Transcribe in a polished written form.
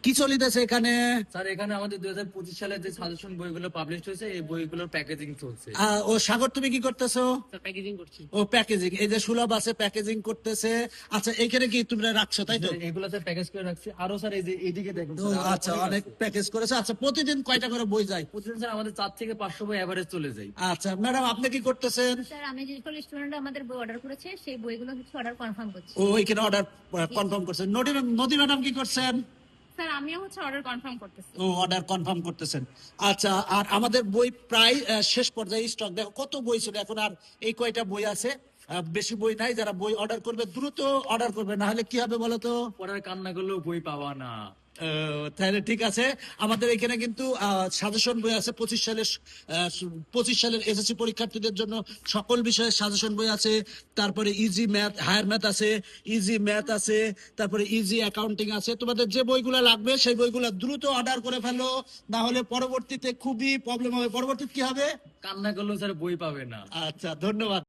কি চলিতেছে এখানে? স্যার এখানে আমাদের 2025 সালের যে সাজেশন বইগুলো পাবলিশ হয়েছে এই বইগুলোর প্যাকেজিং চলছে। ও সাগর, তুমি কি করতেছো? স্যার প্যাকেজিং করছি। ও প্যাকেজিং, এই যে সুলভ আছে প্যাকেজিং করতেছে। আচ্ছা, এইখানে কি তোমরা রাখছো, তাই তো? এগুলোতে প্যাকেজ করে রাখছি। আরো স্যার এই যে এইদিকে দেখুন ও স্যার, আরো আচ্ছা, অনেক অনেক আছে। প্যাকেজ করেছে। আচ্ছা, প্রতিদিন কয়টা করে বই যায়? প্রতিদিন স্যার আমাদের 4 থেকে 500 বই এভারেজ চলে যায়। আচ্ছা ম্যাডাম, আপনি কি করতেছেন? স্যার আমি যে সকল স্টুডেন্ট আমাদের বই অর্ডার করেছে সেই বইগুলো হচ্ছে অর্ডার কনফার্ম করছি। ও এখানে অর্ডার কনফার্ম করছেন। নদী ম্যাডাম কি করছেন? স্যার আমিও হচ্ছে অর্ডার কনফার্ম করতেছি। ও অর্ডার কনফার্ম করতেছেন। আচ্ছা, আর আমাদের বই প্রায় শেষ পর্যায়ে, স্টক দেখো কত বই ছিল, এখন আর এই কয়টা বই আছে, বেশি বই নাই। যারা বই অর্ডার করবে দ্রুত অর্ডার করবে, না হলে কি হবে বলো তো? পড়ার কান্না করলেও বই পাওয়া না। তাহলে ঠিক আছে। আমাদের এখানে কিন্তু সাজেশন বই আছে 25 সালের এসএসসি পরীক্ষার্থীদের জন্য সকল বিষয়ের সাজেশন বই আছে। তারপরে ইজি ম্যাথ, হায়ার ম্যাথ আছে, ইজি ম্যাথ আছে, তারপরে ইজি অ্যাকাউন্টিং আছে। তোমাদের যে বইগুলো লাগবে সেই বইগুলো দ্রুত অর্ডার করে ফেলো, না হলে পরবর্তীতে খুবই প্রবলেম হবে। পরবর্তীতে কি হবে? কান্না করলেও স্যার বই পাবে না। আচ্ছা, ধন্যবাদ।